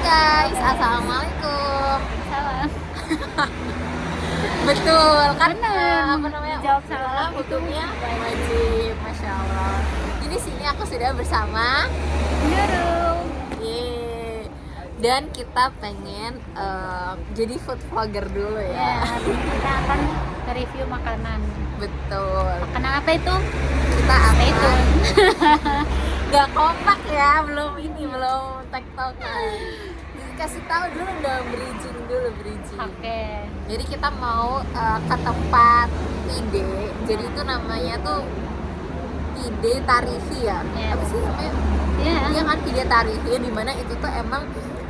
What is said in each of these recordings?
guys, assalamualaikum. Salah. Betul kan? Benar. Apa namanya? Jawab salah hukumnya wajib, masya Allah. Jadi sini aku sudah bersama Nurul. Yeay. Dan kita pengen jadi food vlogger dulu Ya, ya. hari ini kita akan review makanan. Betul. Makanan apa itu? Kita Stay akan tune. Gak kompak ya, belum tektokan. Dikasih tahu dulu dong, bridging. Oke. Jadi kita mau ke tempat Pide. Jadi itu namanya tuh Pide Tarifi ya. Yes. Apa sih namanya? Ya. Dia kan Pide Tarifi, di mana itu tuh emang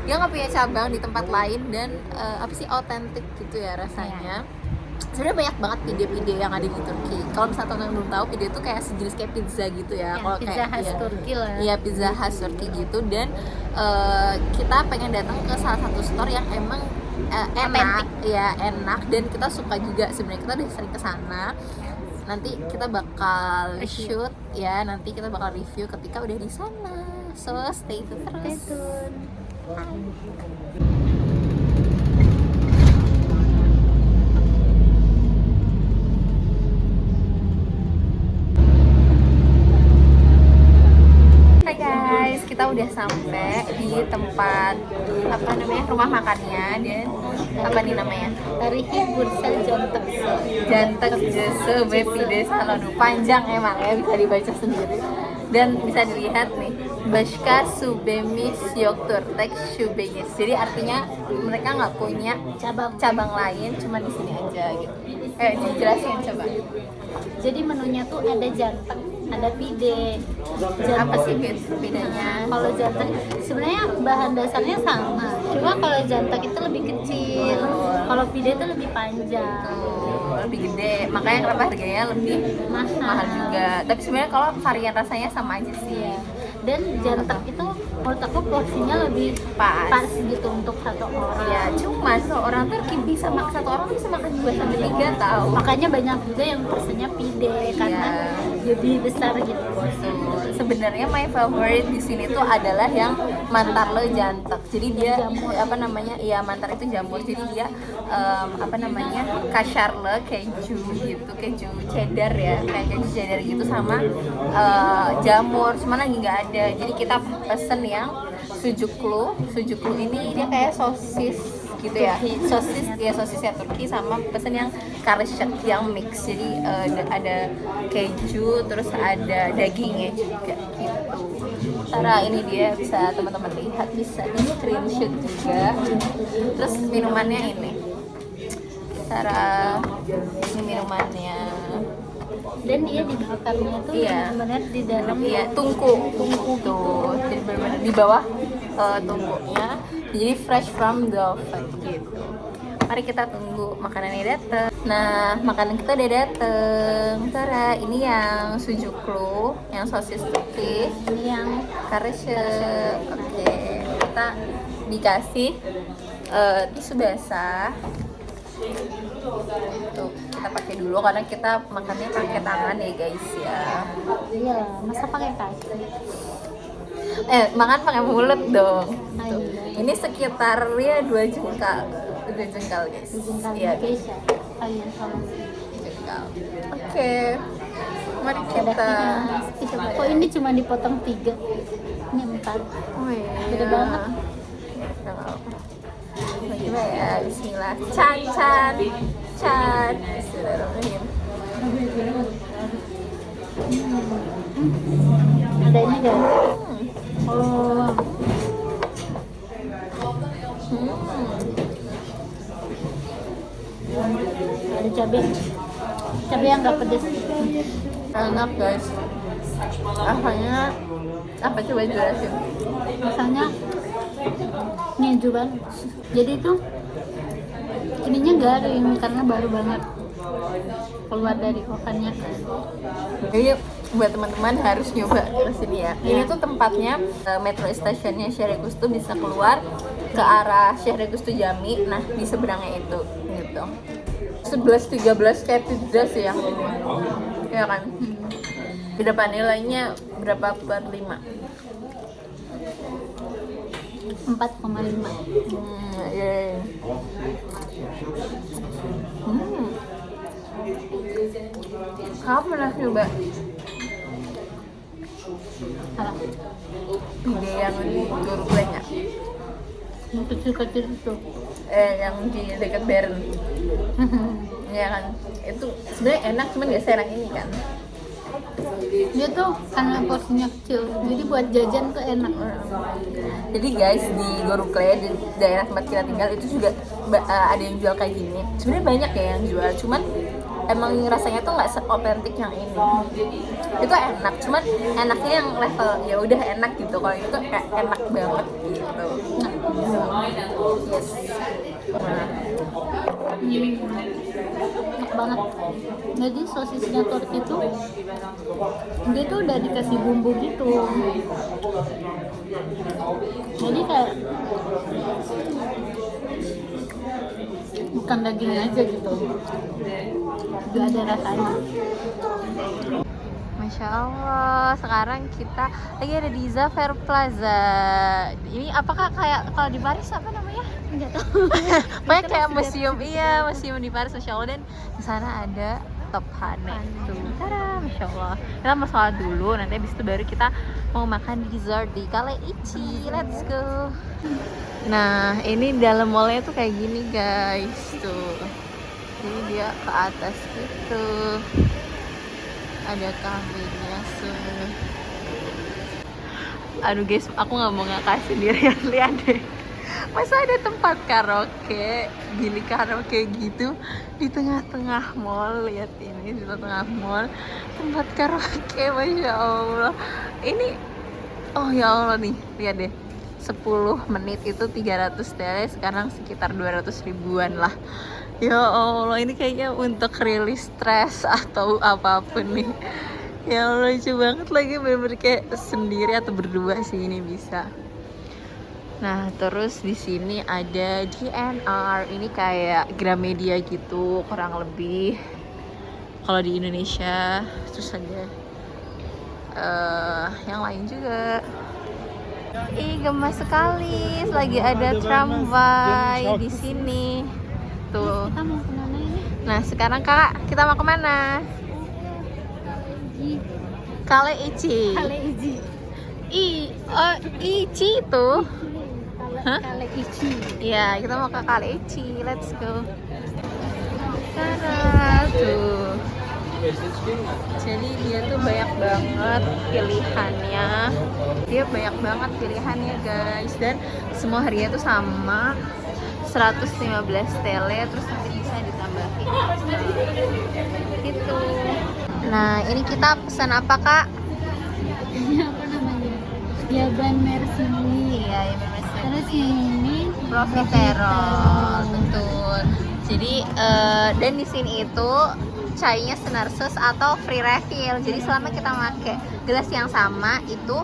dia nggak punya cabang di tempat lain dan apa sih, otentik gitu ya rasanya. Sebenarnya banyak banget pide-pide yang ada di Turki. Kalau misalnya teman-teman belum tahu, pide itu kayak sejenis kayak pizza gitu ya. Kalau Pizza kayak khas Turki lah. Iya, pizza khas Turki gitu. Dan kita pengen datang ke salah satu store yang emang enak, ya enak, dan kita suka juga. Sebenarnya kita udah sering kesana. Nanti kita bakal shoot ya, nanti kita bakal review ketika udah di sana. So stay tune terus. Stay tune. Hai guys, kita udah sampai di tempat apa namanya, rumah makannya. Dan apa nih namanya? Tarihi Bursa Jantek. Jantek Jese Bepide Salonu. Panjang emang ya, bisa dibaca sendiri. Dan bisa dilihat nih, Başka Subemis Yoktur Tek Şubeniz. Jadi artinya mereka nggak punya cabang lain, cuma di sini aja gitu. Dijelasin coba. Jadi menunya tuh ada jantek, ada pide. Apa sih bedanya? Kalau jantek sebenarnya bahan dasarnya sama, cuma kalau jantek itu lebih kecil, kalau pide itu lebih panjang. Lebih gede, makanya kenapa harganya lebih mahal juga. Tapi sebenarnya kalau varian rasanya sama aja sih. Iya. Dan jantek itu menurut aku porsinya lebih pas gitu untuk satu orang. Ya, cuma seorang Turki bisa satu orang bisa makan 2-3 tahu. Makanya banyak juga yang pesennya pide karena lebih besar gitu. Sebenarnya my favorite di sini tuh adalah yang mantarle jantek. Jadi dia apa namanya? Iya, mantar itu jamur. Jadi dia apa namanya? Kaşarlı keju gitu, keju cheddar ya, kayak keju cheddar gitu sama jamur. Cuma lagi nggak ada. Jadi kita pesen yang sucuklu ini dia kayak sosis gitu ya, sosisnya Turki, sama pesen yang karışık yang mix. Jadi ada keju, terus ada dagingnya juga gitu. Cara ini dia bisa teman-teman lihat, bisa di screenshot juga. Terus minumannya ini, cara ini minumannya. Dan dia dibakarnya tuh benar-benar di dalam tungku tuh, jadi benar-benar di bawah tungkunya, jadi fresh from the oven gitu. Mari kita tunggu makanannya datang. Nah, makanan kita udah dateng. Tara, ini yang sucuklu, yang sosis Turki, ini yang karışık. Oke, kita dikasih tisu basah. Tuh, kita pakai dulu karena kita makannya pakai tangan ya guys ya. iya, masa pakai kaki? Makan pakai mulut dong. Tuh. Iya. Ini sekitarnya 2 jengkal guys. Iya, Keisha. Iya, sama. jengkal. Oke, mari kita. Kok ini cuma dipotong 3? Ini 4. Oh iya. Gede banget. Bagaimana ya? Bismillah. Can. Bismillahirrahmanirrahim. Ada ini guys. Oh. Ada cabai yang nggak pedes. Enak guys. Rasanya apa, coba jelasin. Rasanya nyeju banget. Jadi itu ininya garing karena baru banget keluar dari ovennya. Jadi buat teman-teman harus nyoba ke sini ya. Ini tuh tempatnya metro stationnya Şehreküstü, bisa keluar ke arah Şehreküstü Jami. Nah, di seberangnya itu gitu. 11-13 kayak pizza sih yang ini. Ya kan? Di depan nilainya berapa per 5? 4,5. Iya. Kamu pernah coba Apa? pide yang di Gorukleng nggak? Yang kecil-kecil itu. Yang di dekat Bern. Ya kan, itu sebenarnya enak, cuman nggak seenak ini kan. Dia tuh karena porsinya kecil, jadi buat jajan tuh enak. Jadi guys, di Gorukle, di daerah tempat kita tinggal itu juga ada yang jual kayak gini. Sebenarnya banyak ya yang jual, cuman emang rasanya tuh nggak seotentik yang ini. Itu enak, cuman enaknya yang level ya udah enak gitu. Kalau itu enak banget gitu. Yes. Nah. Enak banget. Jadi sosisnya Turki itu dia tuh udah dikasih bumbu gitu. Jadi kayak bukan daging aja gitu. Juga ada rasanya. Masya Allah, sekarang kita lagi ada di Zafer Plaza. Ini apakah kayak kalau di Paris apa namanya? Enggak tahu. Banyak kayak museum, iya museum di Paris, Masya Allah. Dan di sana ada Top Hane tuh. Tada, Masya Allah. Kita mau sholat dulu, nanti habis itu baru kita mau makan dessert di Kale Ichi. Let's go. Nah, ini dalam mallnya tuh kayak gini guys, tuh. Jadi dia ke atas gitu. Ada kafenya aduh guys, aku nggak mau ngakak sendirian. Lihat deh, masa ada tempat karaoke, bilik karaoke gitu di tengah-tengah mall. Lihat ini, di tengah mall tempat karaoke, Masya Allah. Ini, oh ya Allah nih, lihat deh, 10 menit itu 300 TL, sekarang sekitar 200 ribuan lah. Ya Allah, ini kayaknya untuk rilis stres atau apapun nih. Ya Allah, lucu banget lagi, bener-bener kayak sendiri atau berdua sih ini bisa. Nah, terus di sini ada DNR, ini kayak Gramedia gitu kurang lebih. Kalau di Indonesia, terus ada yang lain juga. Ih, gemas sekali, lagi ada tramway di sini. Tuh. Kita mau kemana ini? Nah, sekarang Kak, kita mau kemana? Kale Ichi. Kale Ichi. Ichi itu. Hah? Kale Ichi. Iya, kita mau ke Kale Ichi. Let's go. Tara, tuh. Jadi dia tuh banyak banget pilihannya. Dia banyak banget pilihannya guys. Dan semua harganya tuh sama, 115 TL, terus nanti bisa ditambahin gitu. Nah, ini kita pesan apa Kak? Ini apa namanya? Yaban Mersini. Iya, ya Mas. Terus yang ini Profiterol, betul. Jadi dan di sini itu cainya Senarsus atau free refill. Jadi selama kita pakai gelas yang sama itu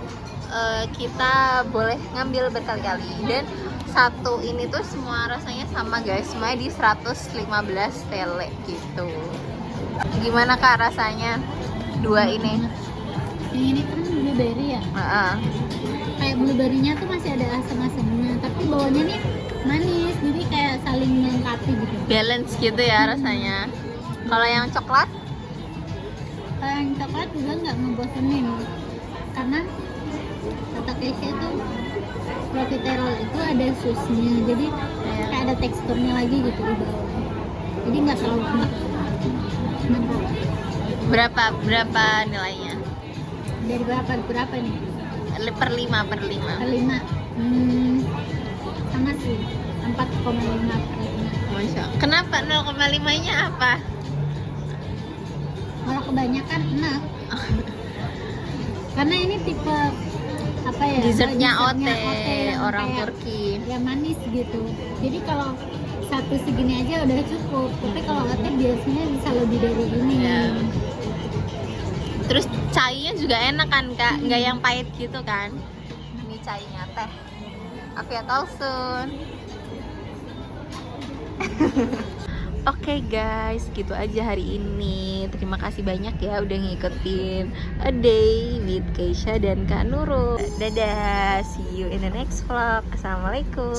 kita boleh ngambil berkali-kali. Dan satu ini tuh semua rasanya sama guys, semuanya di 115 TL gitu. Gimana Kak rasanya dua ini? Yang ini kan blueberry ya. Kayak blueberry-nya tuh masih ada asam-asamnya, tapi bawahnya nih manis, jadi kayak saling melengkapi gitu. Balance gitu ya rasanya. Kalau yang coklat? Kalau yang coklat juga nggak ngebosenin, karena kata Keisha itu profiterol itu ada susnya, jadi kayak ada teksturnya lagi gitu di bawah. Jadi nggak terlalu enak. Berapa nilainya? Dari berapa nih? Per 5 per 5. Per 5. Sama sih, 4,5 per 5. Masya Allah. Kenapa 0,5-nya apa? Kalau kebanyakan enak. Karena ini tipe apa ya? Dessertnya ote, yang orang kayak Turki. Ya manis gitu. Jadi kalau satu segini aja udah cukup. Tapi kalau ote biasanya bisa lebih dari ini. Ya. Terus cainya juga enak kan Kak, nggak yang pahit gitu kan? Ini cainya teh. Apa ya, Talsun? Oke guys, gitu aja hari ini. Terima kasih banyak ya udah ngikutin A Day with Keisha dan Kak Nurul. Dadah, see you in the next vlog. Assalamualaikum.